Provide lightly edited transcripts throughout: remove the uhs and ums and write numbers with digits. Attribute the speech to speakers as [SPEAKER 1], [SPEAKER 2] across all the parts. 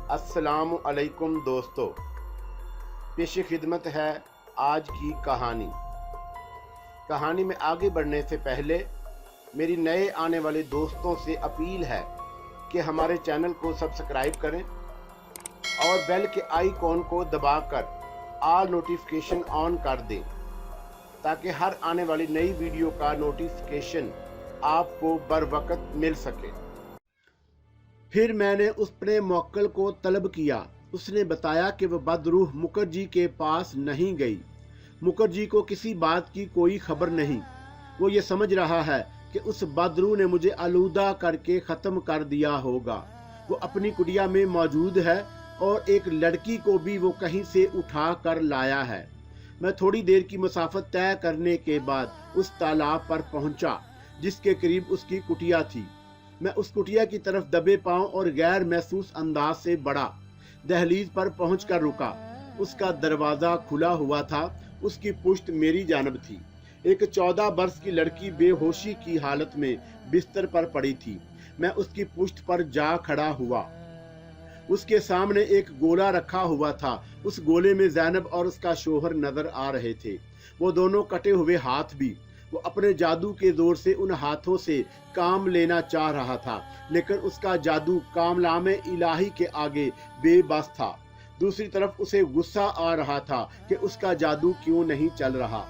[SPEAKER 1] अस्सलामु अलैकुम दोस्तों, पेश खिदमत है आज की कहानी। कहानी में आगे बढ़ने से पहले मेरी नए आने वाले दोस्तों से अपील है कि हमारे चैनल को सब्सक्राइब करें और बेल के आइकॉन को दबाकर ऑल नोटिफिकेशन ऑन कर दें ताकि हर आने वाली नई वीडियो का नोटिफिकेशन आपको बर वक्त मिल सके। फिर मैंने उसने मौक्कल को तलब किया। उसने बताया कि वह बदरूह मुखर्जी के पास नहीं गई। मुखर्जी को किसी बात की कोई खबर नहीं। वो ये समझ रहा है कि उस बदरूह ने मुझे आलूदा करके ख़त्म कर दिया होगा। वो अपनी कुटिया में मौजूद है और एक लड़की को भी वो कहीं से उठा कर लाया है। मैं थोड़ी देर की मुसाफत तय करने के बाद उस तालाब पर पहुंचा जिसके करीब उसकी कुटिया थी। मैं उस कुटिया की तरफ दबे पांव और गैर महसूस अंदाज से बढ़ा। दहलीज पर पहुंचकर रुका। उसका दरवाजा खुला हुआ था। उसकी पुश्त मेरी जानब थी। एक 14 बरस की लड़की बेहोशी की हालत में बिस्तर पर पड़ी थी। मैं उसकी पुश्त पर जा खड़ा हुआ। उसके सामने एक गोला रखा हुआ था। उस गोले में ज़ैनब और उसका शोहर नजर आ रहे थे। वो दोनों कटे हुए हाथ भी। वो अपने जादू के जोर से उन हाथों से काम लेना चाह रहा था, लेकिन उसका जादू कामलामे इलाही के आगे बेबस था। दूसरी तरफ उसे गुस्सा आ रहा था कि उसका जादू क्यों नहीं चल रहा।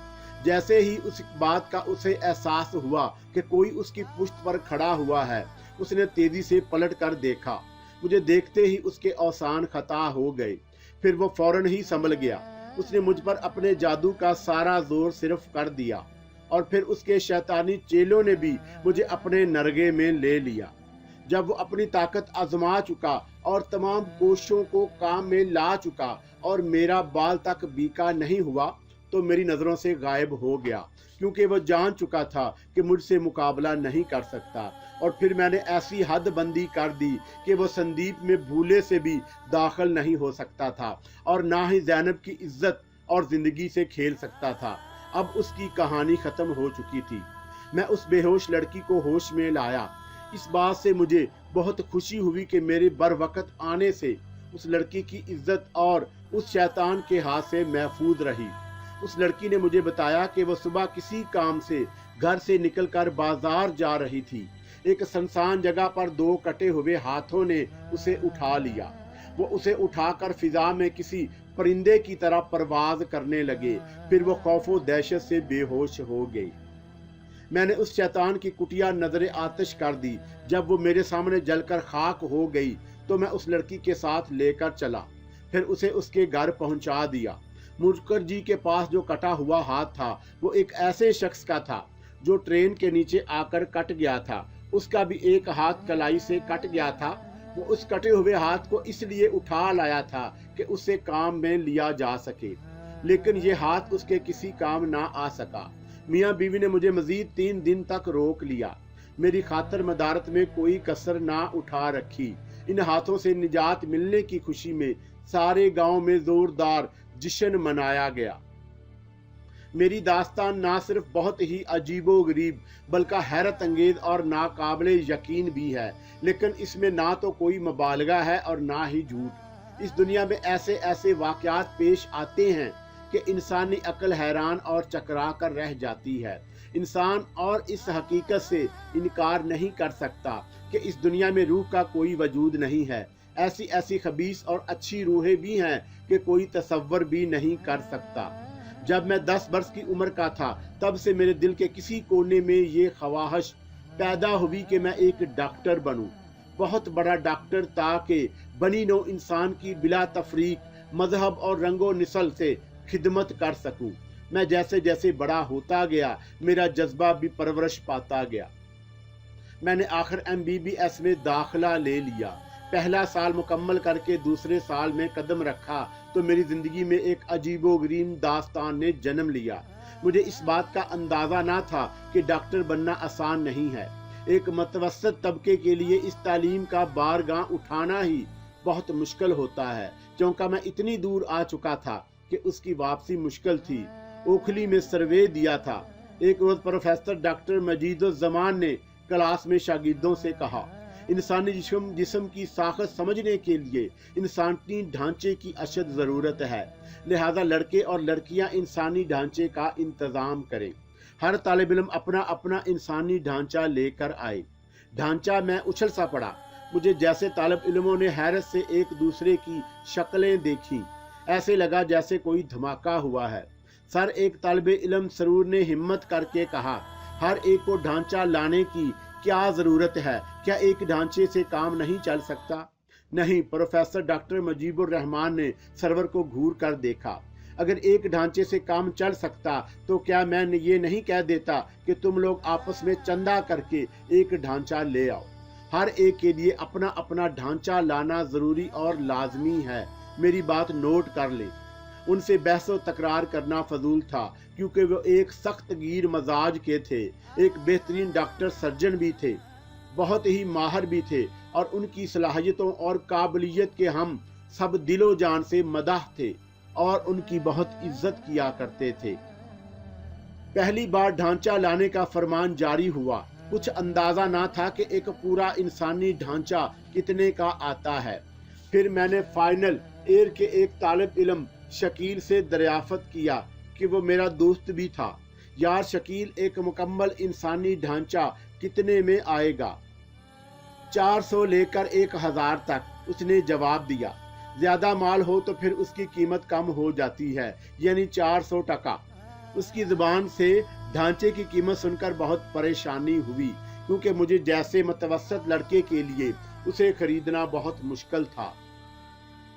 [SPEAKER 1] जैसे ही उस बात का उसे एहसास हुआ कि कोई उसकी पुश्त पर खड़ा हुआ है, उसने तेजी से पलट कर देखा। मुझे देखते ही उसके औसान खता हो गए। फिर वो फौरन ही संभल गया। उसने मुझ पर अपने जादू का सारा जोर सिर्फ कर दिया और फिर उसके शैतानी चेलों ने भी मुझे अपने नरगे में ले लिया। जब वो अपनी ताकत आजमा चुका और तमाम कोशिशों को काम में ला चुका और मेरा बाल तक बीका नहीं हुआ तो मेरी नज़रों से गायब हो गया, क्योंकि वो जान चुका था कि मुझसे मुकाबला नहीं कर सकता। और फिर मैंने ऐसी हद बंदी कर दी कि वो संदीप में भूले से भी दाखिल नहीं हो सकता था और ना ही ज़ैनब की इज्जत और ज़िंदगी से खेल सकता था। अब उसकी कहानी खत्म हो चुकी थी। मैं उस बेहोश लड़की को होश में लाया। इस बात से मुझे बहुत खुशी हुई कि मेरे बर वक्त आने से उस लड़की की इज्जत और उस शैतान के हाथ से महफूज रही। उस लड़की ने मुझे बताया कि वह सुबह किसी काम से घर से निकलकर बाजार जा रही थी। एक सुनसान जगह पर 2 कटे हुए हाथों ने उसे उठा लिया। वो उसे उठाकर फिजा में किसी परिंदे की तरह परवाज करने लगे। फिर वो खौफो दहशत से बेहोश हो गई। मैंने उस शैतान की कुटिया नजर आतिश कर दी। जब वो मेरे सामने जलकर खाक हो गई तो मैं उस लड़की के साथ लेकर चला। फिर उसे उसके घर पहुंचा दिया। मुखर्जी के पास जो कटा हुआ हाथ था वो एक ऐसे शख्स का था जो ट्रेन के नीचे आकर कट गया था। उसका भी एक हाथ कलाई से कट गया था। वो उस कटे हुए हाथ को इसलिए उठा लाया था कि उसे काम में लिया जा सके, लेकिन ये हाथ उसके किसी काम ना आ सका। मियाँ बीवी ने मुझे मजीद 3 दिन तक रोक लिया। मेरी खातर मदारत में कोई कसर ना उठा रखी। इन हाथों से निजात मिलने की खुशी में सारे गांव में जोरदार जश्न मनाया गया। मेरी दास्तान ना सिर्फ बहुत ही अजीबो गरीब बल्कि हैरत अंगेज और नाकाबिले यकीन भी है, लेकिन इसमें ना तो कोई मुबालगा है और ना ही झूठ। इस दुनिया में ऐसे ऐसे वाक़यात पेश आते हैं कि इंसानी अक्ल हैरान और चकरा कर रह जाती है। इंसान और इस हकीकत से इनकार नहीं कर सकता कि इस दुनिया में रूह का कोई वजूद नहीं है। ऐसी ऐसी खबीस और अच्छी रूहें भी हैं कि कोई तसव्वुर भी नहीं कर सकता। जब मैं 10 बरस की उम्र का था तब से मेरे दिल के किसी कोने में ये ख्वाहिश पैदा हुई कि मैं एक डॉक्टर बनूं, बहुत बड़ा डॉक्टर, ताकि बनी नो इंसान की बिला तफरीक मजहब और रंगो नस्ल से खिदमत कर सकूं। मैं जैसे जैसे बड़ा होता गया मेरा जज्बा भी परवरिश पाता गया। मैंने आखिर MBBS में दाखिला ले लिया। पहला साल मुकम्मल करके दूसरे साल में कदम रखा तो मेरी ज़िंदगी में एक अजीबोगरीब दास्तान ने जन्म लिया। मुझे इस बात का अंदाज़ा ना था कि डॉक्टर बनना आसान नहीं है। एक मतवसत तबके के लिए इस तालीम का बारगाह उठाना ही बहुत मुश्किल होता है, क्योंकि मैं इतनी दूर आ चुका था कि उसकी वापसी मुश्किल थी। ओखली में सर्वे दिया था। एक रोज़ प्रोफेसर डॉक्टर मजीदुज़्ज़मान ने क्लास में शागिर्दों से कहा, इंसानी जिस्म की साखत समझने के लिए इंसानी ढांचे की अशद ज़रूरत है। लिहाजा लड़के और लड़कियां इंसानी ढांचे का इंतज़ाम करें। हर तालिब इल्म अपना अपना इंसानी ढांचा लेकर आए। ढांचा में उछल सा पड़ा। मुझे जैसे तालिब इल्मों ने हैरत से एक दूसरे की शक्लें देखी, ऐसे लगा जैसे कोई धमाका हुआ है। सर, एक तालिब इल्म सरूर ने हिम्मत करके कहा, हर एक को ढांचा लाने की क्या ज़रूरत है? क्या एक ढांचे से काम नहीं चल सकता? नहीं। प्रोफेसर डॉक्टर मुजीबुर रहमान ने सरवर को घूर कर देखा। अगर एक ढांचे से काम चल सकता तो क्या मैं ये नहीं कह देता कि तुम लोग आपस में चंदा करके एक ढांचा ले आओ। हर एक के लिए अपना अपना ढांचा लाना ज़रूरी और लाजमी है। मेरी बात नोट कर ले। उनसे बहस व तकरार करना फजूल था, क्योंकि वो एक सख्त गिर मजाज के थे, एक बेहतरीन डॉक्टर सर्जन भी थे, बहुत ही माहिर भी थे, और उनकी सलाहियतों और काबिलियत के हम सब दिलो जान से मदाह थे और उनकी बहुत इज्जत किया करते थे। पहली बार ढांचा लाने का फरमान जारी हुआ। कुछ अंदाजा ना था कि एक पूरा इंसानी ढांचा कितने का आता है। फिर मैंने फाइनल ईयर के एक तालिब इल्म शकील से दरियाफ्त किया कि वो मेरा दोस्त भी था। यार शकील, एक मुकम्मल इंसानी ढांचा कितने में आएगा? 400 लेकर 1000 तक, उसने जवाब दिया। ज्यादा माल हो तो फिर उसकी कीमत कम हो जाती है, यानी 400 टका। उसकी जुबान से ढांचे की कीमत सुनकर बहुत परेशानी हुई, क्योंकि मुझे जैसे मुतवस्सित लड़के के लिए उसे खरीदना बहुत मुश्किल था।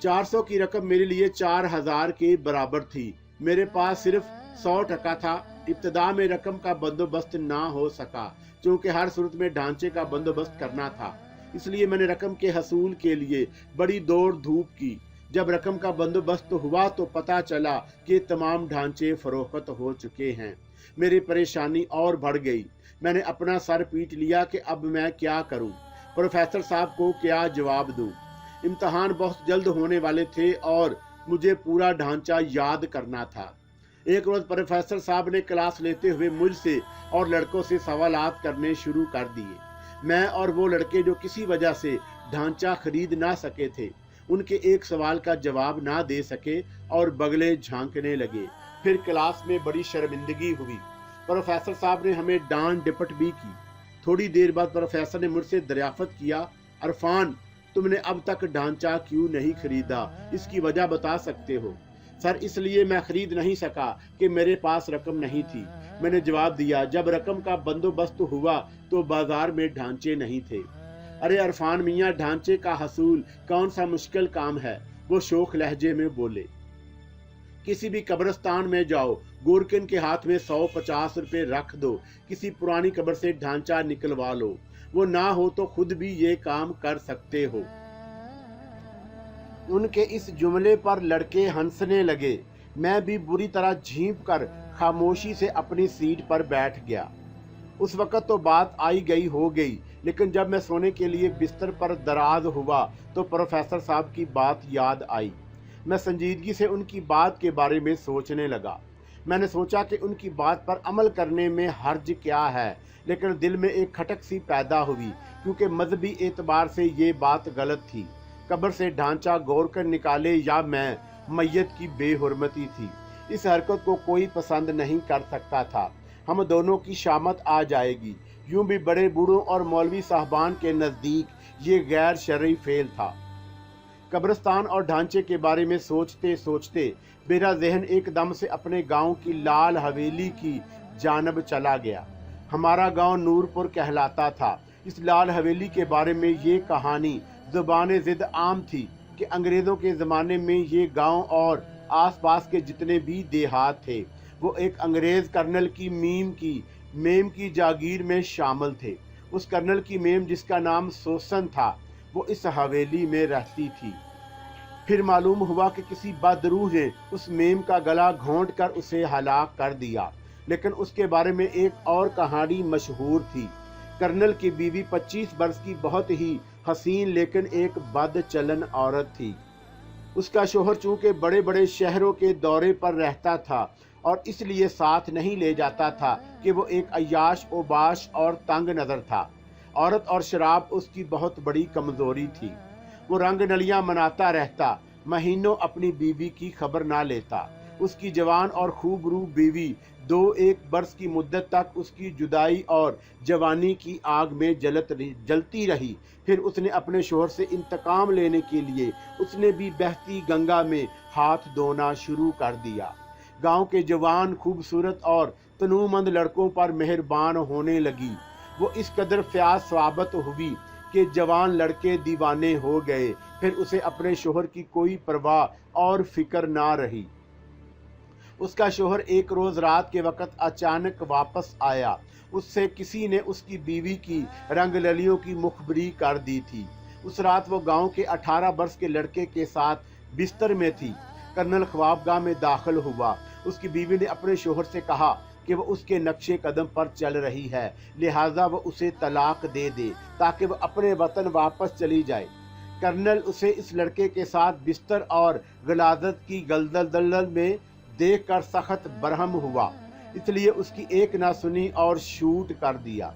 [SPEAKER 1] 400 की रकम मेरे लिए 4000 के बराबर थी। मेरे पास सिर्फ 100 टका था। इब्तदा में रकम का बंदोबस्त ना हो सका, क्योंकि हर सूरत में ढांचे का बंदोबस्त करना था। इसलिए मैंने रकम के हसूल के लिए बड़ी दौड़ धूप की। जब रकम का बंदोबस्त हुआ तो पता चला कि तमाम ढांचे फरोख्त हो चुके हैं। मेरी परेशानी और बढ़ गई। मैंने अपना सर पीट लिया कि अब मैं क्या करूं, प्रोफेसर साहब को क्या जवाब दूं। इम्तहान बहुत जल्द होने वाले थे और मुझे पूरा ढांचा याद करना था। एक रोज प्रोफेसर साहब ने क्लास लेते हुए मुझसे और लड़कों से सवालात करने शुरू कर दिए। मैं और वो लड़के जो किसी वजह से ढांचा खरीद ना सके थे, उनके एक सवाल का जवाब ना दे सके और बगले झांकने लगे। फिर क्लास में बड़ी शर्मिंदगी हुई। प्रोफेसर साहब ने हमें डांट डपट भी की। थोड़ी देर बाद प्रोफेसर ने मुझसे दरियाफ्त किया, अरफान, तुमने अब तक ढांचा क्यों नहीं खरीदा? इसकी वजह बता सकते हो? सर, इसलिए मैं खरीद नहीं सका कि मेरे पास रकम नहीं थी। मैंने जवाब दिया, जब रकम का बंदोबस्त हुआ तो बाजार में ढांचे नहीं थे। अरे अरफान मियाँ, ढांचे का हसूल कौन सा मुश्किल काम है? वो शोख लहजे में बोले। किसी भी कब्रिस्तान में जाओ, गोरकिन के हाथ में 150 रुपए रख दो, किसी पुरानी कब्र से ढांचा निकलवा लो। वो ना हो तो खुद भी ये काम कर सकते हो। उनके इस जुमले पर लड़के हंसने लगे। मैं भी बुरी तरह झींप कर खामोशी से अपनी सीट पर बैठ गया। उस वक़्त तो बात आई गई हो गई, लेकिन जब मैं सोने के लिए बिस्तर पर दराज हुआ तो प्रोफेसर साहब की बात याद आई। मैं संजीदगी से उनकी बात के बारे में सोचने लगा। मैंने सोचा कि उनकी बात पर अमल करने में हर्ज क्या है, लेकिन दिल में एक खटक सी पैदा हुई, क्योंकि मजहबी एतबार से ये बात गलत थी। कब्र से ढांचा गौर कर निकाले या मैं, मैयत की बेहुरमती थी। इस हरकत को कोई पसंद नहीं कर सकता था। हम दोनों की शामत आ जाएगी। यूं भी बड़े बूढ़ों और मौलवी साहबान के नज़दीक ये गैर शरई फेल था। कब्रिस्तान और ढांचे के बारे में सोचते सोचते मेरा जहन एकदम से अपने गांव की लाल हवेली की जानब चला गया। हमारा गांव नूरपुर कहलाता था। इस लाल हवेली के बारे में ये कहानी ज़ुबान ज़िद आम थी कि अंग्रेज़ों के ज़माने में ये गांव और आसपास के जितने भी देहात थे, वो एक अंग्रेज़ कर्नल की मेम की जागीर में शामिल थे। उस कर्नल की मेम, जिसका नाम सोसन था, वो इस हवेली में रहती थी। फिर मालूम हुआ कि किसी बदरूह ने उस मेम का गला घोंट कर उसे हलाक कर दिया। लेकिन उसके बारे में एक और कहानी मशहूर थी। कर्नल की बीवी 25 वर्ष की बहुत ही हसीन लेकिन एक बदचलन औरत थी। उसका शोहर चूंकि बड़े बड़े शहरों के दौरे पर रहता था और इसलिए साथ नहीं ले जाता था कि वो एक अय्याश ओबाश और तंग नज़र था, औरत और शराब उसकी बहुत बड़ी कमजोरी थी। वो रंग नलियां मनाता रहता, महीनों अपनी बीवी की खबर ना लेता। उसकी जवान और खूबरू बीवी 2-1 बरस की मुद्दत तक उसकी जुदाई और जवानी की आग में जलती रही। फिर उसने अपने शोहर से इंतकाम लेने के लिए उसने भी बहती गंगा में हाथ धोना शुरू कर दिया। गांव के जवान खूबसूरत और तनूमंद लड़कों पर मेहरबान होने लगी। वो इस कदर फ्याज स्वाबत हुई कि जवान लड़के दीवाने हो गए। फिर उसे अपने शोहर की कोई परवाह और फिक्र ना रही। उसका शोहर एक रोज रात के वक्त अचानक वापस आया। उससे किसी ने उसकी बीवी की रंगललियों की मुखबरी कर दी थी। उस रात वो गांव के 18 वर्ष के लड़के के साथ बिस्तर में थी। कर्नल ख्वाबगाह में दाखिल हुआ। उसकी बीवी ने अपने शोहर से कहा कि वो उसके नक्शे कदम पर चल रही है, लिहाजा वो उसे तलाक दे दे ताकि वो अपने वतन वापस चली जाए। कर्नल उसे इस लड़के के साथ बिस्तर और गलाजत की दलदल में देखकर सख्त बरहम हुआ, इसलिए उसकी एक ना सुनी और शूट कर दिया।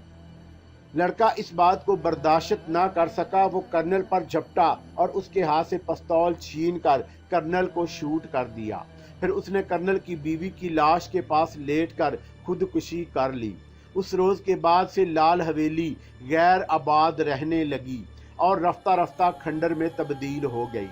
[SPEAKER 1] लड़का इस बात को बर्दाश्त ना कर सका। वो कर्नल पर झपटा और उसके हाथ से पिस्तौल छीनकर कर्नल को शूट कर दिया। फिर उसने कर्नल की बीवी की लाश के पास लेटकर खुदकुशी कर ली। उस रोज के बाद से लाल हवेली गैर आबाद रहने लगी और रफ्ता रफ्ता खंडर में तब्दील हो गई।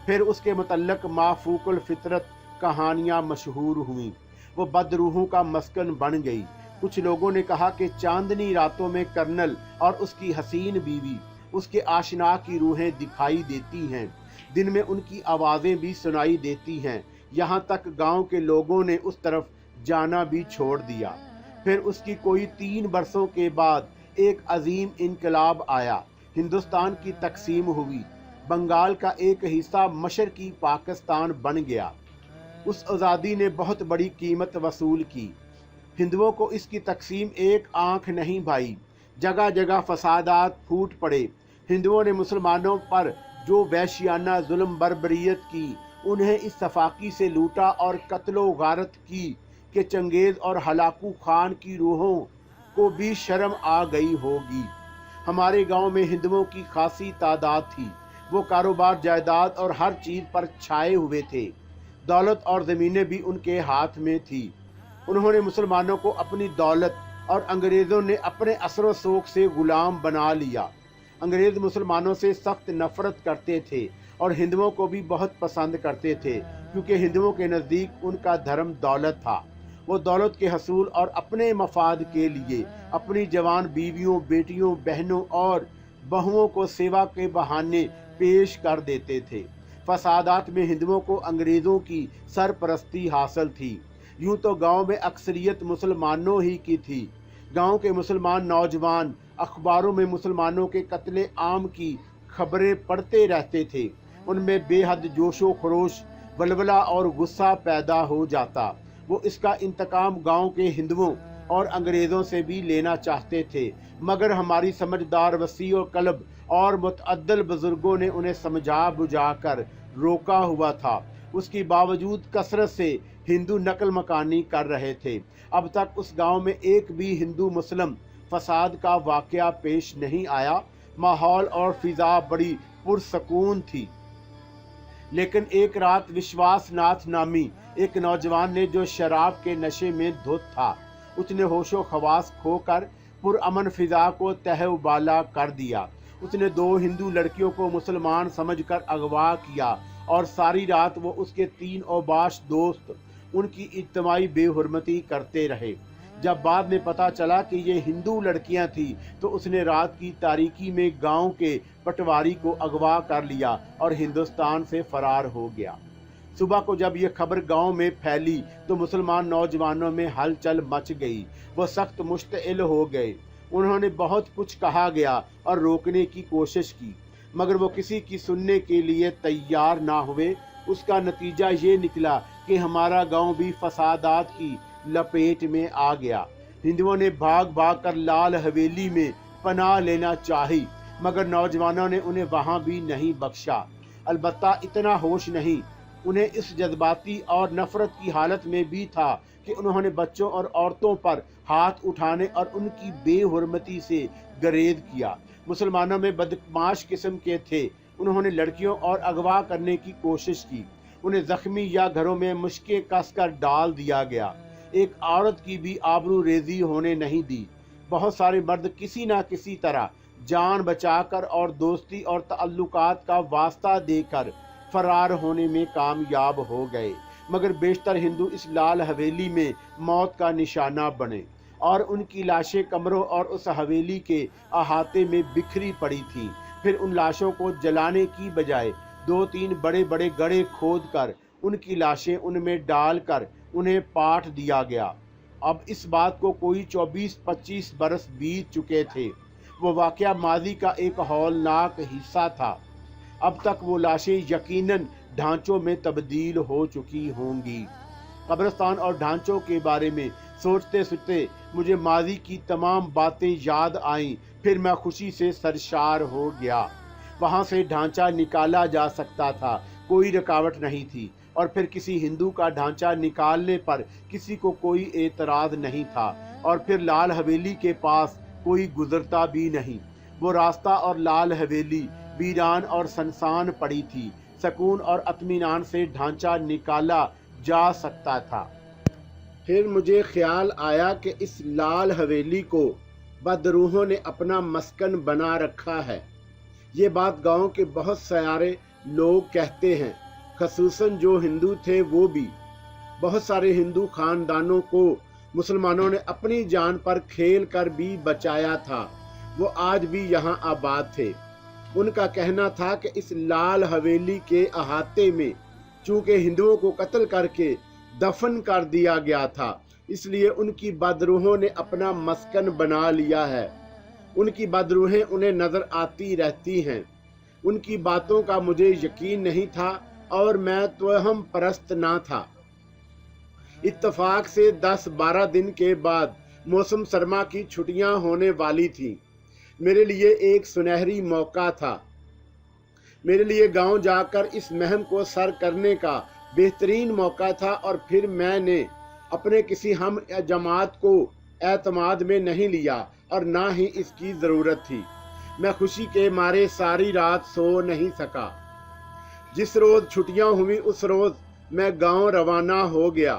[SPEAKER 1] फिर उसके मुतल्लक माफूकुल फितरत कहानियां मशहूर हुईं। वो बदरूहों का मस्कन बन गई। कुछ लोगों ने कहा कि चांदनी रातों में कर्नल और उसकी हसीन बीवी, उसके आशना की रूहें दिखाई देती हैं। दिन में उनकी आवाज़ें भी सुनाई देती हैं। यहाँ तक गांव के लोगों ने उस तरफ जाना भी छोड़ दिया। फिर उसकी कोई 3 बरसों के बाद एक अजीम इनकलाब आया। हिंदुस्तान की तकसीम हुई। बंगाल का एक हिस्सा मशरकी पाकिस्तान बन गया। उस आज़ादी ने बहुत बड़ी कीमत वसूल की। हिंदुओं को इसकी तकसीम एक आंख नहीं भाई। जगह जगह फसादात फूट पड़े। हिंदुओं ने मुसलमानों पर जो वहशियाना जुल्म बर्बरियत की, उन्हें इस सफाकी से लूटा और कत्लो गारत की कि चंगेज और हलाकू खान की रूहों को भी शर्म आ गई होगी। हमारे गांव में हिंदुओं की खासी तादाद थी। वो कारोबार जायदाद और हर चीज़ पर छाए हुए थे। दौलत और ज़मीनें भी उनके हाथ में थी। उन्होंने मुसलमानों को अपनी दौलत और अंग्रेज़ों ने अपने असर शौक से गुलाम बना लिया। अंग्रेज़ मुसलमानों से सख्त नफरत करते थे और हिंदुओं को भी बहुत पसंद करते थे, क्योंकि हिंदुओं के नज़दीक उनका धर्म दौलत था। वो दौलत के हसूल और अपने मफाद के लिए अपनी जवान बीवियों, बेटियों, बहनों और बहुओं को सेवा के बहाने पेश कर देते थे। फसादात में हिंदुओं को अंग्रेज़ों की सरपरस्ती हासिल थी। यूं तो गांव में अक्सरियत मुसलमानों ही की थी। गांव के मुसलमान नौजवान अखबारों में मुसलमानों के कत्ले आम की खबरें पढ़ते रहते थे। उनमें बेहद जोशो खरोश, वलवला और गुस्सा पैदा हो जाता। वो इसका इंतकाम गांव के हिंदुओं और अंग्रेज़ों से भी लेना चाहते थे, मगर हमारी समझदार वसीओ कल्ब और मुतअद्दिल बुजुर्गों ने उन्हें समझा बुझाकर रोका हुआ था। उसके बावजूद कसरत से हिंदू नकल मकानी कर रहे थे। अब तक उस गांव में एक भी हिंदू मुस्लिम फसाद का वाकया पेश नहीं आया। माहौल और फिजा बड़ी पुरसकून थी। लेकिन एक रात विश्वासनाथ नामी एक नौजवान ने, जो शराब के नशे में धुत था, उसने होशो खवास खोकर पुरअमन फिजा को तहवाला कर दिया। उसने 2 हिंदू लड़कियों को मुसलमान समझकर अगवा किया और सारी रात वो उसके 3 औबाश दोस्त उनकी इज्तिमाई बेहुरमती करते रहे। जब बाद में पता चला कि ये हिंदू लड़कियां थी, तो उसने रात की तारीकी में गांव के पटवारी को अगवा कर लिया और हिंदुस्तान से फरार हो गया। सुबह को जब ये खबर गांव में फैली तो मुसलमान नौजवानों में हलचल मच गई। वो सख्त मुश्तइल हो गए। उन्होंने बहुत कुछ कहा गया और रोकने की कोशिश की, मगर वो किसी की सुनने के लिए तैयार ना हुए। उसका नतीजा ये निकला कि हमारा गांव भी फसादात की लपेट में आ गया। हिंदुओं ने भाग भाग कर लाल हवेली में पनाह लेना चाही, मगर नौजवानों ने उन्हें वहां भी नहीं बख्शा। अलबत्ता इतना होश नहीं, उन्हें इस जज्बाती और नफरत की हालत में भी था کہ انہوں نے بچوں اور عورتوں پر ہاتھ اٹھانے اور ان کی بے حرمتی سے گریز کیا۔ مسلمانوں میں بدمعاش قسم کے تھے، انہوں نے لڑکیوں اور اغوا کرنے کی کوشش کی، انہیں زخمی یا گھروں میں مشقیں کس کر ڈال دیا گیا، ایک عورت کی بھی آبرو ریزی ہونے نہیں دی۔ بہت سارے مرد کسی نہ کسی طرح جان بچا کر اور دوستی اور تعلقات کا واسطہ دے کر فرار ہونے میں کامیاب ہو گئے، مگر بیشتر ہندو اس لال حویلی میں موت کا نشانہ بنے، اور ان کی لاشیں کمروں اور اس حویلی کے احاطے میں بکھری پڑی تھیں۔ پھر ان لاشوں کو جلانے کی بجائے 2-3 بڑے بڑے گڑھے کھود کر ان کی لاشیں ان میں ڈال کر انہیں پاٹ دیا گیا۔ اب اس بات کو کوئی 24-25 برس بیت چکے تھے۔ وہ واقعہ ماضی کا ایک ہولناک حصہ تھا۔ اب تک وہ لاشیں یقیناً ڈھانچوں میں تبدیل ہو چکی ہوں گی۔ قبرستان اور ڈھانچوں کے بارے میں سوچتے سوچتے مجھے ماضی کی تمام باتیں یاد آئیں، پھر میں خوشی سے سرشار ہو گیا۔ وہاں سے ڈھانچہ نکالا جا سکتا تھا، کوئی رکاوٹ نہیں تھی، اور پھر کسی ہندو کا ڈھانچہ نکالنے پر کسی کو کوئی اعتراض نہیں تھا، اور پھر لال حویلی کے پاس کوئی گزرتا بھی نہیں۔ وہ راستہ اور لال حویلی ویران اور سنسان پڑی تھی، سکون اور اطمینان سے ڈھانچہ نکالا جا سکتا تھا۔ پھر مجھے خیال آیا کہ اس لال حویلی کو بدروحوں نے اپنا مسکن بنا رکھا ہے۔ یہ بات گاؤں کے بہت سارے لوگ کہتے ہیں، خصوصاً جو ہندو تھے وہ بھی۔ بہت سارے ہندو خاندانوں کو مسلمانوں نے اپنی جان پر کھیل کر بھی بچایا تھا، وہ آج بھی یہاں آباد تھے۔ ان کا کہنا تھا کہ اس لال حویلی کے احاطے میں چونکہ ہندوؤں کو قتل کر کے دفن کر دیا گیا تھا، اس لیے ان کی بدروحوں نے اپنا مسکن بنا لیا ہے۔ ان کی بدروحیں انہیں نظر آتی رہتی ہیں۔ ان کی باتوں کا مجھے یقین نہیں تھا اور میں توہم پرست نہ تھا۔ اتفاق سے 10-12 دن کے بعد موسم سرما کی چھٹیاں ہونے والی تھیں۔ میرے لیے ایک سنہری موقع تھا۔ میرے لیے گاؤں جا کر اس مہم کو سر کرنے کا بہترین موقع تھا، اور پھر میں نے اپنے کسی ہم جماعت کو اعتماد میں نہیں لیا اور نہ ہی اس کی ضرورت تھی۔ میں خوشی کے مارے ساری رات سو نہیں سکا۔ جس روز چھٹیاں ہوئی اس روز میں گاؤں روانہ ہو گیا۔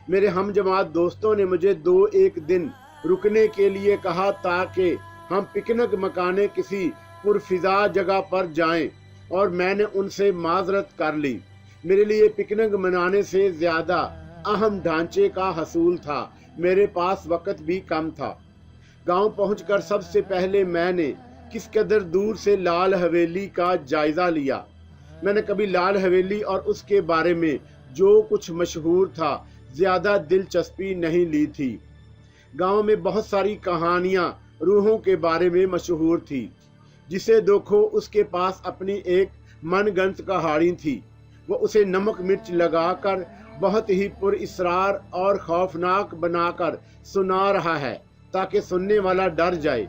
[SPEAKER 1] میرے ہم جماعت دوستوں نے مجھے 2-1 دن رکنے کے لیے کہا تاکہ ہم پکنک مکانے کسی پرفضا جگہ پر جائیں، اور میں نے ان سے معذرت کر لی۔ میرے لیے پکنک منانے سے زیادہ اہم ڈھانچے کا حصول تھا، میرے پاس وقت بھی کم تھا۔ گاؤں پہنچ کر سب سے پہلے میں نے کس قدر دور سے لال حویلی کا جائزہ لیا۔ میں نے کبھی لال حویلی اور اس کے بارے میں جو کچھ مشہور تھا زیادہ دلچسپی نہیں لی تھی۔ گاؤں میں بہت ساری کہانیاں روحوں کے بارے میں مشہور تھی۔ جسے دیکھو اس کے پاس اپنی ایک من گھڑت کہانی تھی، وہ اسے نمک مرچ لگا کر بہت ہی پر اسرار اور خوفناک بنا کر سنا رہا ہے تاکہ سننے والا ڈر جائے۔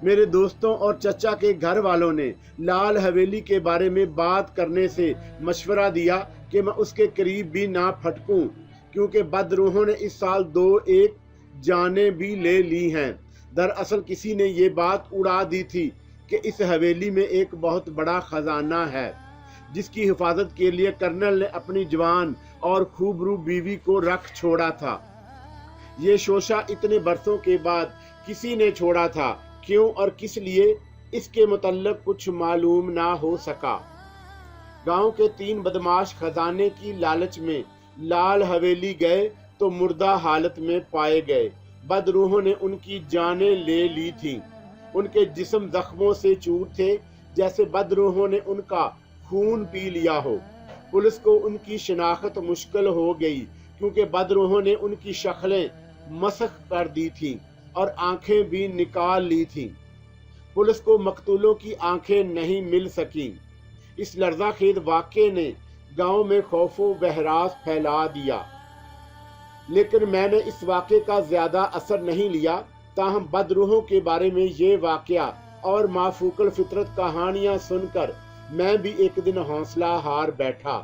[SPEAKER 1] میرے دوستوں اور چچا کے گھر والوں نے لال حویلی کے بارے میں بات کرنے سے مشورہ دیا کہ میں اس کے قریب بھی نہ پھٹکوں، کیونکہ بدروحوں نے اس سال 2-1 جانیں بھی لے لی ہیں۔ دراصل کسی نے یہ بات اڑا دی تھی کہ اس حویلی میں ایک بہت بڑا خزانہ ہے، جس کی حفاظت کے لیے کرنل نے اپنی جوان اور خوبرو بیوی کو رکھ چھوڑا تھا۔ یہ شوشہ اتنے برسوں کے بعد کسی نے چھوڑا تھا، کیوں اور کس لیے اس کے متعلق کچھ معلوم نہ ہو سکا۔ گاؤں کے 3 بدمعاش خزانے کی لالچ میں لال حویلی گئے تو مردہ حالت میں پائے گئے۔ بدروحوں نے ان کی جانیں لے لی تھیں۔ ان کے جسم زخموں سے چور تھے، جیسے بدروحوں نے ان کا خون پی لیا ہو۔ پولیس کو ان کی شناخت مشکل ہو گئی، کیونکہ بدروحوں نے ان کی شکلیں مسخ کر دی تھیں اور آنکھیں بھی نکال لی تھیں۔ پولیس کو مقتولوں کی آنکھیں نہیں مل سکیں۔ اس لرزہ خیز واقعے نے گاؤں میں خوف و بہراس پھیلا دیا، لیکن میں نے اس واقعے کا زیادہ اثر نہیں لیا۔ تاہم بدروحوں کے بارے میں یہ واقعہ اور مافوق الفطرت کہانیاں سن کر میں بھی ایک دن حوصلہ ہار بیٹھا،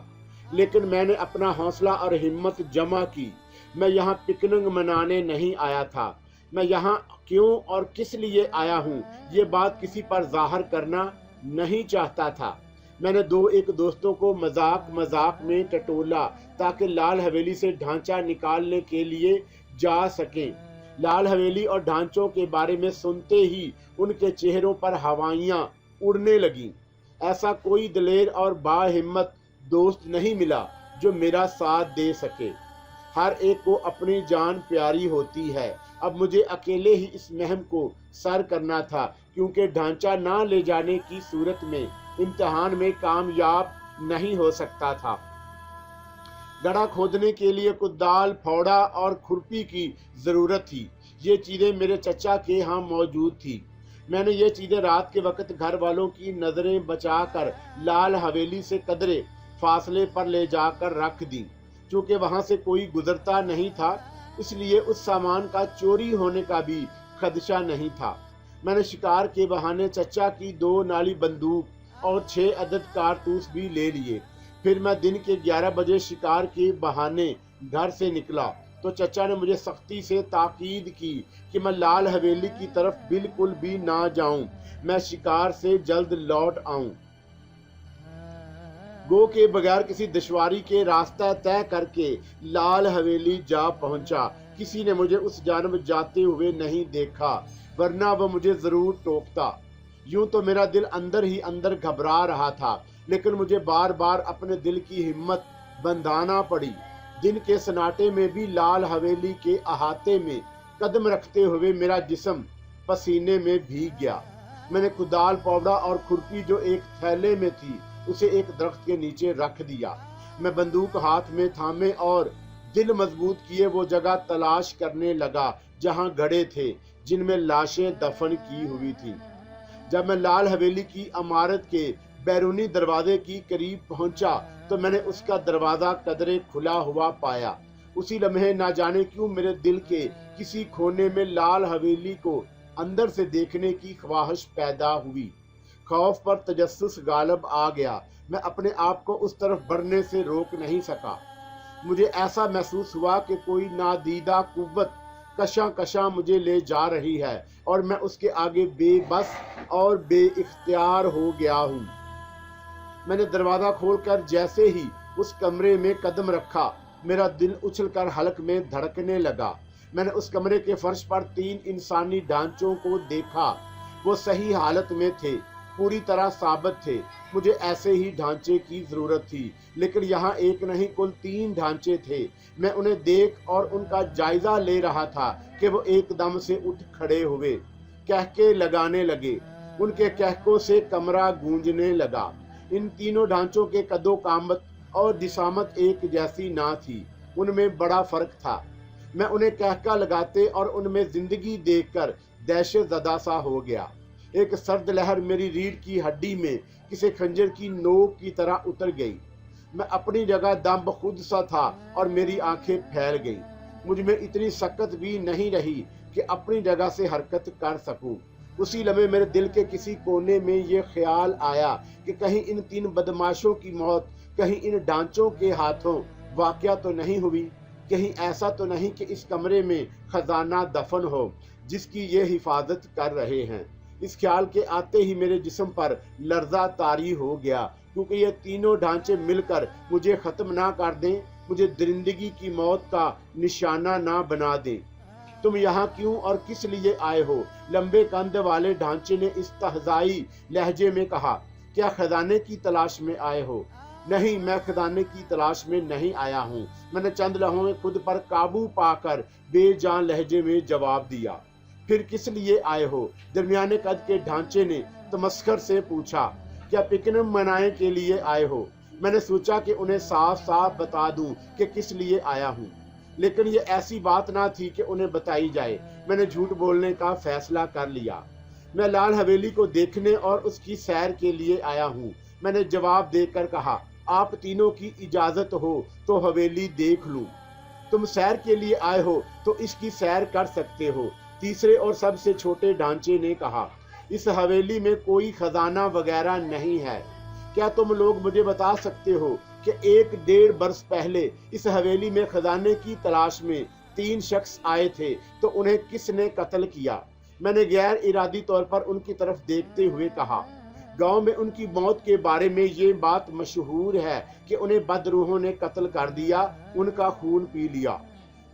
[SPEAKER 1] لیکن میں نے اپنا حوصلہ اور ہمت جمع کی۔ मैं यहाँ पिकनिक मनाने नहीं आया था। मैं यहाँ क्यों और किस लिए आया हूँ ये बात किसी पर जाहिर करना नहीं चाहता था। मैंने एक दोस्तों को मजाक मजाक में टटोला ताकि लाल हवेली से ढांचा निकालने के लिए जा सकें। लाल हवेली और ढांचों के बारे में सुनते ही उनके चेहरों पर हवाइयां उड़ने लगीं। ऐसा कोई दिलेर और बाहिम्मत दोस्त नहीं मिला जो मेरा साथ दे सके। हर एक को अपनी जान प्यारी होती है। अब मुझे अकेले ही इस मुहिम को सर करना था, क्योंकि ढांचा ना ले जाने की सूरत में इम्तिहान में कामयाब नहीं हो सकता था। गड्ढा खोदने के लिए कुदाल, फावड़ा और खुरपी की जरूरत थी। ये चीजें मेरे चचा के यहाँ मौजूद थी। मैंने ये चीजें रात के वक्त घर वालों की नजरें बचाकर लाल हवेली से कदरे फासले पर ले जाकर रख दी। चूंकि वहां से कोई गुजरता नहीं था, इसलिए उस सामान का चोरी होने का भी खदशा नहीं था। मैंने शिकार के बहाने चचा की 2 नाली बंदूक और 6 अदद कारतूस भी ले लिए। फिर मैं दिन के 11 बजे शिकार के बहाने घर से निकला तो चचा ने मुझे सख्ती से ताकीद की कि मैं लाल हवेली की तरफ बिल्कुल भी ना जाऊं, मैं शिकार से जल्द लौट आऊं। गो के बगैर किसी दुश्वारी के रास्ता तय करके लाल हवेली जा पहुंचा। किसी ने मुझे उस जानब जाते हुए नहीं देखा, वरना वह मुझे जरूर टोकता। यूं तो मेरा दिल अंदर ही अंदर घबरा रहा था, लेकिन मुझे बार बार अपने दिल की हिम्मत बंधाना पड़ी। दिन के सन्नाटे में भी लाल हवेली के अहाते में कदम रखते हुए मेरा जिस्म पसीने में भीग गया। मैंने कुदाल, फावड़ा और खुरपी जो एक थैले में थी उसे एक दरख्त के नीचे रख दिया। मैं बंदूक हाथ में थामे और दिल मजबूत किए वो जगह तलाश करने लगा जहां गड्ढे थे जिनमें लाशें दफन की हुई थी। जब मैं लाल हवेली की इमारत के बैरूनी दरवाजे की करीब पहुंचा तो मैंने उसका दरवाजा कदरे खुला हुआ पाया। उसी लम्हे ना जाने क्यों मेरे दिल के किसी कोने में लाल हवेली को अंदर से देखने की ख्वाहिश पैदा हुई। खौफ पर तजस्सुस गालिब आ गया। मैं अपने आप को उस तरफ बढ़ने से रोक नहीं सका। मुझे ऐसा महसूस हुआ कि कोई नादीदा कुव्वत कशा मुझे ले जा रही है और मैं उसके आगे बेबस और बेइख्तियार हो गया हूँ। मैंने दरवाजा खोलकर जैसे ही उस कमरे में कदम रखा, मेरा दिल उछलकर हलक में धड़कने लगा। मैंने उस कमरे के फर्श पर 3 इंसानी ढांचों को देखा। वो सही हालत में थे, पूरी तरह साबित थे। मुझे ऐसे ही ढांचे की जरूरत थी, लेकिन यहाँ एक नहीं कुल 3 ढांचे थे। मैं उन्हें देख और उनका जायजा ले रहा था कि वो एकदम से उठ खड़े हुए, कहके लगाने लगे। उनके कहकों से कमरा गूंजने लगा। इन तीनों ढांचों के कदो कामत और दिशामत एक जैसी ना थी, उनमें बड़ा फर्क था। मैं उन्हें कहका लगाते और उनमें जिंदगी देखकर दहशत ज़दा सा हो गया। एक सर्द लहर मेरी रीढ़ की हड्डी में किसी खंजर की नोक की तरह उतर गई। मैं अपनी जगह दम बखुद सा था और मेरी आंखें फैल गईं। मुझ में इतनी सकत भी नहीं रही कि अपनी जगह से हरकत कर सकूं। उसी लम्हे मेरे दिल के किसी कोने में ये ख्याल आया कि कहीं इन 3 बदमाशों की मौत कहीं इन ढांचों के हाथों वाक़या तो नहीं हुई। कहीं ऐसा तो नहीं कि इस कमरे में खजाना दफन हो जिसकी ये हिफाजत कर रहे हैं। इस ख्याल के आते ही मेरे जिस्म पर लर्जा तारी हो गया, क्योंकि ये तीनों ढांचे मिलकर मुझे ख़त्म ना कर दें, मुझे दरिंदगी की मौत का निशाना ना बना दें। तुम यहाँ क्यों और किस लिए आए हो? लंबे कंध वाले ढांचे ने इस्तहज़ाई लहजे में कहा। क्या खजाने की तलाश में आए हो? नहीं, मैं खजाने की तलाश में नहीं आया हूँ, मैंने चंद लम्हों में खुद पर काबू पाकर बेजान लहजे में जवाब दिया। फिर किस लिए आए हो? दरमियाने कद के ढांचे ने तमस्खर से पूछा। क्या पिकनिक मनाने के लिए आए हो? मैंने सोचा कि उन्हें साफ साफ बता दूं कि किस लिए आया हूँ, लेकिन ये ऐसी बात ना थी कि उन्हें बताई जाए। मैंने झूठ बोलने का फैसला कर लिया। मैं लाल हवेली को देखने और उसकी सैर के लिए आया हूँ, मैंने जवाब देकर कहा। आप तीनों की इजाजत हो तो हवेली देख लूं। तुम सैर के लिए आए हो तो इसकी सैर कर सकते हो, तीसरे और सबसे छोटे ढांचे ने कहा। इस हवेली में कोई खजाना वगैरह नहीं है। क्या तुम लोग मुझे बता सकते हो کہ 1-1.5 برس پہلے اس حویلی میں خزانے کی تلاش میں 3 شخص آئے تھے تو انہیں کس نے قتل کیا؟ میں نے غیر ارادی طور پر ان کی طرف دیکھتے ہوئے کہا۔ گاؤں میں ان کی موت کے بارے میں یہ بات مشہور ہے کہ انہیں بدروحوں نے قتل کر دیا، ان کا خون پی لیا۔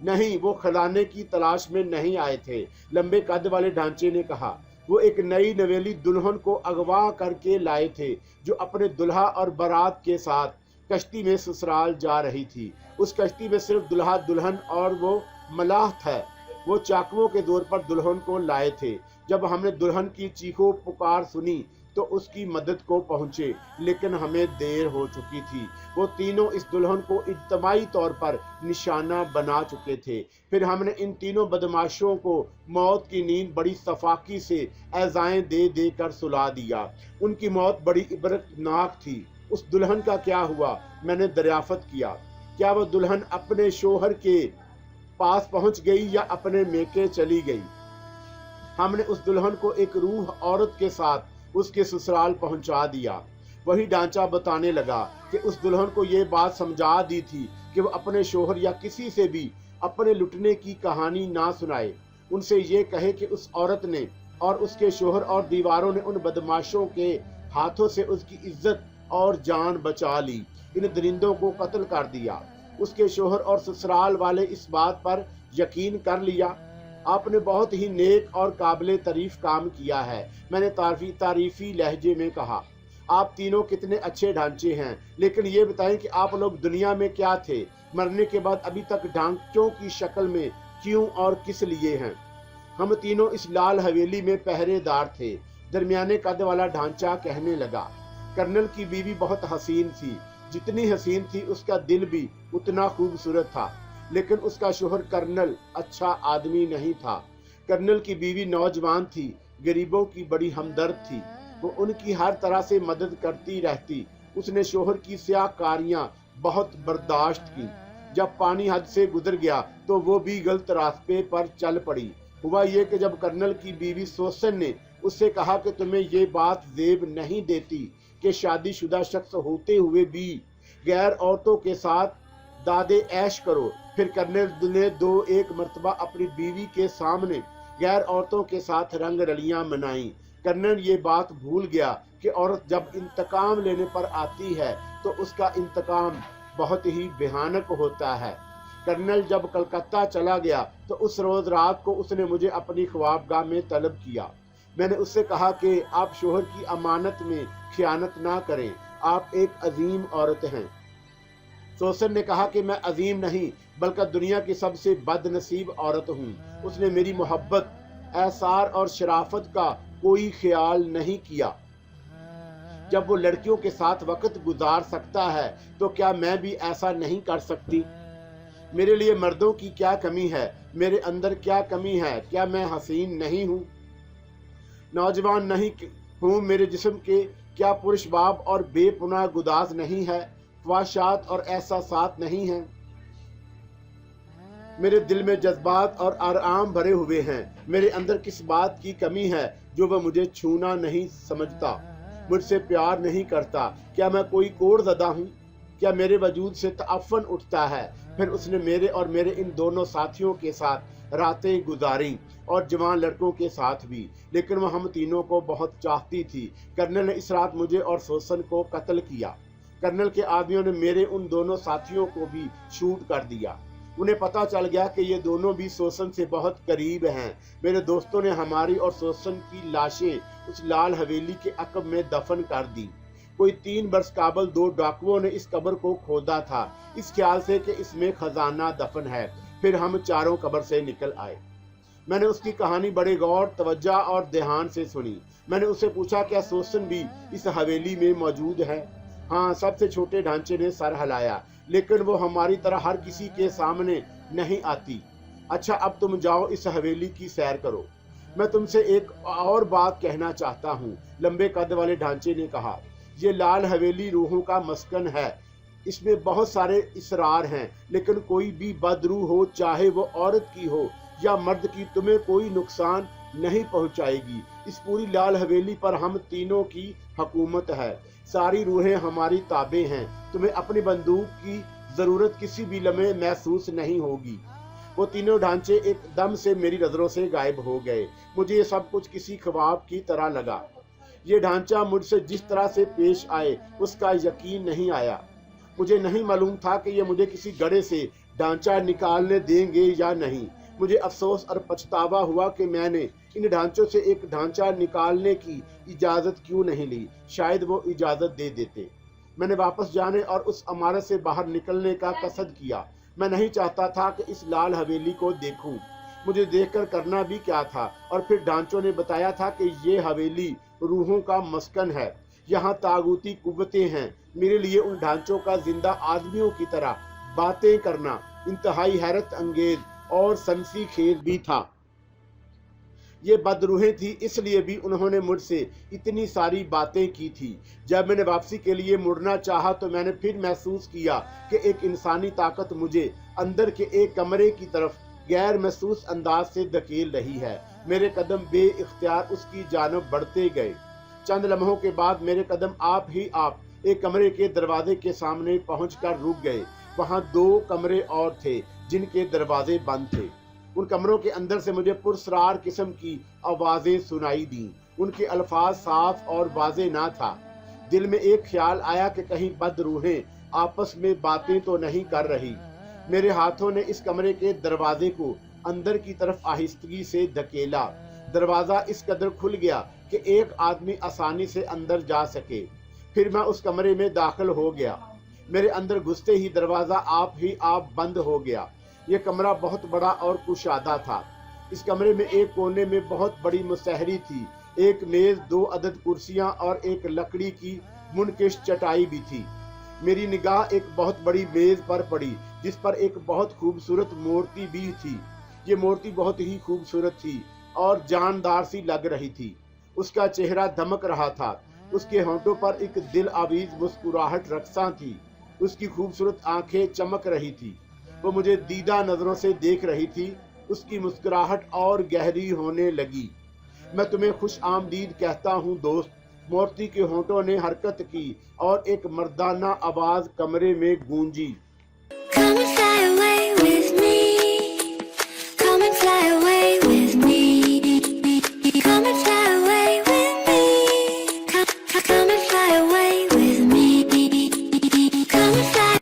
[SPEAKER 1] نہیں، وہ خزانے کی تلاش میں نہیں آئے تھے، لمبے قد والے ڈھانچے نے کہا۔ وہ ایک نئی نویلی دلہن کو اغوا کر کے لائے تھے جو اپنے دلہا اور بارات کے ساتھ کشتی میں سسرال جا رہی تھی۔ اس کشتی میں صرف دلہا دلہن اور وہ ملاح تھے۔ وہ چاقوؤں کے زور پر دلہن کو لائے تھے۔ جب ہم نے دلہن کی چیخو پکار سنی تو اس کی مدد کو پہنچے، لیکن ہمیں دیر ہو چکی تھی۔ وہ تینوں اس دلہن کو اجتماعی طور پر نشانہ بنا چکے تھے۔ پھر ہم نے ان تینوں بدماشوں کو موت کی نیند بڑی صفاقی سے ایذائیں دے دے کر سلا دیا۔ ان کی موت بڑی عبرتناک تھی۔ اس دلہن کا کیا ہوا؟ میں نے دریافت کیا۔ کیا وہ دلہن اپنے شوہر کے پاس پہنچ گئی یا اپنے میکے چلی گئی؟ ہم نے اس دلہن کو ایک روح عورت کے ساتھ اس کے سسرال پہنچا دیا۔ وہی ڈھانچہ بتانے لگا کہ اس دلہن کو یہ بات سمجھا دی تھی کہ وہ اپنے شوہر یا کسی سے بھی اپنے لٹنے کی کہانی نہ سنائے۔ ان سے یہ کہے کہ اس عورت نے اور اس کے شوہر اور دیواروں نے ان بدماشوں کے ہاتھوں سے اس کی عزت اور جان بچا لی، ان درندوں کو قتل کر دیا۔ اس کے شوہر اور سسرال والے اس بات پر یقین کر لیا۔ آپ نے بہت ہی نیک اور قابل تعریف کام کیا ہے، میں نے تعریفی لہجے میں کہا۔ آپ تینوں کتنے اچھے ڈھانچے ہیں، لیکن یہ بتائیں کہ آپ لوگ دنیا میں کیا تھے؟ مرنے کے بعد ابھی تک ڈھانچوں کی شکل میں کیوں اور کس لیے ہیں؟ ہم تینوں اس لال حویلی میں پہرے دار تھے، درمیانے قد والا ڈھانچہ کہنے لگا۔ کرنل کی بیوی بہت حسین تھی، جتنی حسین تھی اس کا دل بھی اتنا خوبصورت تھا، لیکن اس کا شوہر کرنل اچھا آدمی نہیں تھا۔ کرنل کی بیوی نوجوان تھی، غریبوں کی بڑی ہمدرد تھی، وہ ان کی ہر طرح سے مدد کرتی رہتی۔ اس نے شوہر کی سیاہ کاریاں بہت برداشت کی۔ جب پانی حد سے گزر گیا تو وہ بھی غلط راستے پر چل پڑی۔ ہوا یہ کہ جب کرنل کی بیوی سوسن نے اس سے کہا کہ تمہیں یہ بات زیب نہیں دیتی کہ شادی شدہ شخص ہوتے ہوئے بھی غیر عورتوں کے ساتھ دادے عیش کرو، پھر کرنل نے 2-1 مرتبہ اپنی بیوی کے سامنے غیر عورتوں کے ساتھ رنگ رلیاں منائیں۔ کرنل یہ بات بھول گیا کہ عورت جب انتقام لینے پر آتی ہے تو اس کا انتقام بہت ہی بھیانک ہوتا ہے۔ کرنل جب کلکتہ چلا گیا تو اس روز رات کو اس نے مجھے اپنی خوابگاہ میں طلب کیا۔ میں نے اس سے کہا کہ آپ شوہر کی امانت میں خیانت نہ کریں، آپ ایک عظیم عورت ہیں۔ سوسن نے کہا کہ میں عظیم نہیں بلکہ دنیا کی سب سے بد نصیب عورت ہوں۔ اس نے میری محبت، اعصار اور شرافت کا کوئی خیال نہیں کیا۔ جب وہ لڑکیوں کے ساتھ وقت گزار سکتا ہے تو کیا میں بھی ایسا نہیں کر سکتی؟ میرے لیے مردوں کی کیا کمی ہے؟ میرے اندر کیا کمی ہے؟ کیا میں حسین نہیں ہوں؟ نوجوان نہیں ہوں؟ میرے جسم کے کیا پرش باب اور بے پناہ گداز نہیں ہے؟ خواہشات اور احساسات نہیں ہیں؟ میرے دل میں جذبات اور آرام بھرے ہوئے ہیں۔ میرے اندر کس بات کی کمی ہے جو وہ مجھے چھونا نہیں سمجھتا، مجھ سے پیار نہیں کرتا؟ کیا میں کوئی کوڑ زدہ ہوں؟ کیا میرے وجود سے تعفن اٹھتا ہے؟ پھر اس نے میرے اور میرے ان دونوں ساتھیوں کے ساتھ راتیں گزاریں اور جوان لڑکوں کے ساتھ بھی، لیکن وہ ہم تینوں کو بہت چاہتی تھی۔ کرنل نے اس رات مجھے اور سوسن کو قتل کیا۔ کرنل کے آدمیوں نے میرے ان دونوں ساتھیوں کو بھی شوٹ کر دیا۔ انہیں پتا چل گیا کہ یہ دونوں بھی سوسن سے بہت قریب ہیں۔ میرے دوستوں نے ہماری اور سوسن کی لاشیں اس لال حویلی کے عقب میں دفن کر دی۔ کوئی 3 برس قبل 2 ڈاکوؤں نے اس قبر کو کھودا تھا، اس خیال سے کہ اس میں خزانہ دفن ہے۔ پھر ہم چاروں قبر سے نکل آئے۔ میں نے اس کی کہانی بڑے غور، توجہ اور دھیان سے سنی۔ میں نے اس سے پوچھا کیا سوسن بھی اس حویلی میں موجود ہے؟ ہاں، سب سے چھوٹے ڈھانچے نے سر ہلایا، لیکن وہ ہماری طرح ہر کسی کے سامنے نہیں آتی۔ اچھا، اب تم جاؤ، اس حویلی کی سیر کرو۔ میں تم سے ایک اور بات کہنا چاہتا ہوں، لمبے قد والے ڈھانچے نے کہا۔ یہ لال حویلی روحوں کا مسکن ہے، اس میں بہت سارے اسرار ہیں، لیکن کوئی بھی بدروح ہو، چاہے وہ عورت کی ہو یا مرد کی، تمہیں کوئی نقصان نہیں پہنچائے گی۔ اس پوری لال حویلی پر ہم تینوں کی حکومت ہے، ساری روحیں ہماری تابع ہیں۔ तुम्हें अपनी बंदूक की जरूरत किसी भी लम्हे महसूस नहीं होगी। वो तीनों ढांचे एकदम से मेरी नजरों से गायब हो गए। मुझे ये सब कुछ किसी ख्वाब की तरह लगा। ये ढांचा मुझसे जिस तरह से पेश आए उसका यकीन नहीं आया। मुझे नहीं मालूम था कि ये मुझे किसी गड्ढे से ढांचा निकालने देंगे या नहीं। मुझे अफसोस और पछतावा हुआ कि मैंने इन ढांचों से एक ढांचा निकालने की इजाजत क्यों नहीं ली। शायद वो इजाजत दे देते। मैंने वापस जाने और उस इमारत से बाहर निकलने का कसद किया। मैं नहीं चाहता था कि इस लाल हवेली को देखूं। मुझे देखकर करना भी क्या था। और फिर ढांचों ने बताया था कि ये हवेली रूहों का मस्कन है, यहाँ तागूती कुव्वतें हैं। मेरे लिए उन ढांचों का जिंदा आदमियों की तरह बातें करना इंतहाई हैरत अंगेज और सनसीखेज भी था। ये बदरूहें थी, इसलिए भी उन्होंने मुझसे इतनी सारी बातें की थी। जब मैंने वापसी के लिए मुड़ना चाहा तो मैंने फिर महसूस किया कि एक इंसानी ताकत मुझे अंदर के एक कमरे की तरफ गैर महसूस अंदाज से धकेल रही है। मेरे कदम बेइख्तियार उसकी जानब बढ़ते गए। चंद लम्हों के बाद मेरे कदम आप एक कमरे के दरवाजे के सामने पहुंचकर रुक गए। वहां 2 कमरे और थे जिनके दरवाजे बंद थे। उन कमरों के अंदर से मुझे पुरस्रार किस्म की आवाजें सुनाई दी। उनके अल्फाज साफ और वाज़े ना था। दिल में एक ख्याल आया कि कहीं बदरूहें आपस में बातें तो नहीं कर रही। मेरे हाथों ने इस कमरे के दरवाजे को अंदर की तरफ आहिस्तगी से धकेला। दरवाजा इस कदर खुल गया कि एक आदमी आसानी से अंदर जा सके। फिर मैं उस कमरे में दाखिल हो गया। मेरे अंदर घुसते ही दरवाजा आप बंद हो गया। यह कमरा बहुत बड़ा और कुशादा था। इस कमरे में एक कोने में बहुत बड़ी मुसहरी थी, एक मेज, 2 अदद कुर्सियां और एक लकड़ी की मुनकिश चटाई भी थी। मेरी निगाह एक बहुत बड़ी मेज पर पड़ी जिस पर एक बहुत खूबसूरत मूर्ति भी थी। ये मूर्ति बहुत ही खूबसूरत थी और जानदार सी लग रही थी। उसका चेहरा धमक रहा था। उसके होंठों पर एक दिल आवीज मुस्कुराहट रक्सा थी। उसकी खूबसूरत आंखें चमक रही थी। वो मुझे दीदा नजरों से देख रही थी। उसकी मुस्कुराहट और गहरी होने लगी। मैं तुम्हें खुश आमदीद कहता हूँ दोस्त। मूर्ति के होंठों ने हरकत की और एक मर्दाना आवाज कमरे में गूंजी।